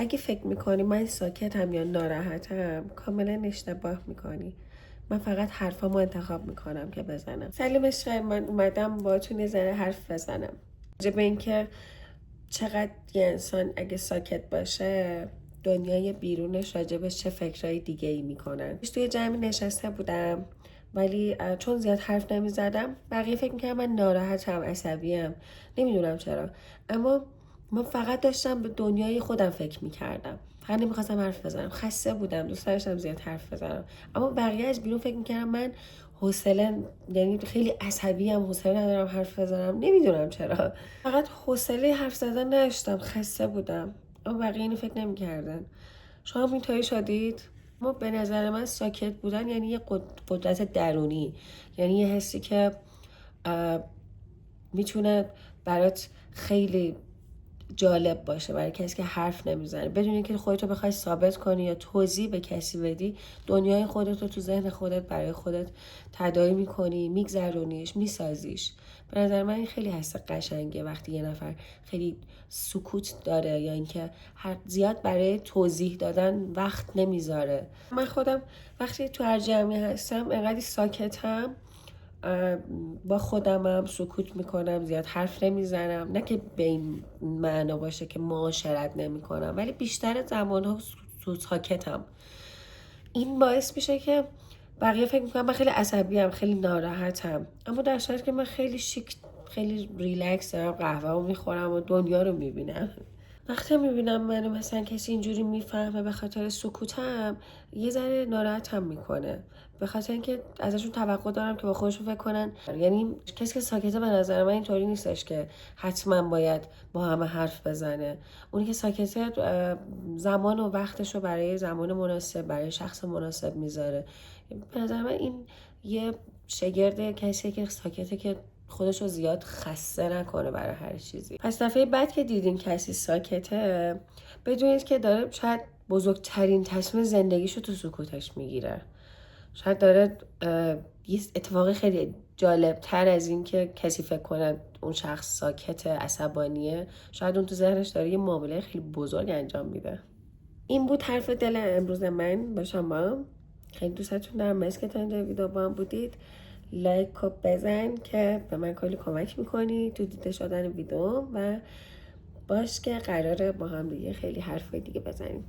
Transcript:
اگه فکر میکنی من ساکتم یا ناراحتم کاملا اشتباه میکنی. من فقط حرفامو انتخاب میکنم که بزنم. سلام عشق، من اومدم باهاتون یه ذره حرف بزنم راجع به اینکه چقدر یه انسان اگه ساکت باشه دنیای بیرونش راجبش چه فکرهای دیگه ای میکنن. توی جمعی نشسته بودم ولی چون زیاد حرف نمیزدم بقیه فکر میکردم من ناراحتم، عصبیم، نمیدونم چرا. اما من فقط داشتم به دنیای خودم فکر میکردم، فقط نمیخواستم حرف بزنم. خسته بودم، دوست داشتم زیاد حرف بزنم. اما بقیه از بیرون فکر میکردم من حوصله، یعنی خیلی عصبیم، حوصله ندارم حرف بزنم، نمیدونم چرا. فقط حوصله حرف زدن نداشتم، خسته بودم. اما بقیه اینو فکر نمیکردن. شما هم اینطوری شدید؟ ما به نظر من ساکت بودن یعنی یه قدرت درونی، یعنی یه حسی که میتونه برات خیلی جالب باشه برای کسی که حرف نمیزنه. بدون اینکه خودتو بخوای ثابت کنی یا توضیح به کسی بدی، دنیای خودت رو تو ذهن خودت برای خودت تداعی میکنی، میگذرونیش، میسازیش. به نظر من این خیلی حس قشنگه وقتی یه نفر خیلی سکوت داره یا اینکه زیاد برای توضیح دادن وقت نمیذاره. من خودم وقتی تو هر جمعی هستم انقدر ساکتم، با خودمم سکوت میکنم، زیاد حرف نمیزنم. نه که به این معنا باشه که معاشرت نمیکنم، ولی بیشتر زمانها ساکتم. این باعث میشه که بقیه فکر میکنم من خیلی عصبیم، خیلی ناراحتم، اما در صورتی که من خیلی شیک، خیلی ریلکس دارم قهوه رو میخورم و دنیا رو میبینم. وقتی میبینم منو مثلا کسی اینجوری میفهمه به خاطر سکوتم، یه ذره ناراحتم میکنه، به خاطر اینکه ازشون توقع دارم که با خودشون فکر کنن. یعنی کسی که ساکته به نظر من اینطوری نیستش که حتما باید با همه حرف بزنه. اونی که ساکته زمان و وقتش رو برای زمان مناسب، برای شخص مناسب میذاره. به نظر من این یه شگرد کسی که ساکته که خودش رو زیاد خسته نکنه برای هر چیزی. پس دفعه بعد که دیدین کسی ساکته، بدونید که داره شاید بزرگترین تصمیم زندگیشو تو سکوتش میگیره. شاید داره یه اتفاقی خیلی جالب تر از این که کسی فکر کنه اون شخص ساکت عصبانیه، شاید اون تو ذهنش داره یه معامله خیلی بزرگ انجام میده. این بود حرف دل امروز من با شما. خیلی دوستتون دارم. مرسی که تا اینجا ویدیو با هم بودید. لایک رو بزن که به من کلی کمک میکنی تو دیده شدن ویدیو، و باش که قراره با هم دیگه خیلی حرفای دیگه بزنیم.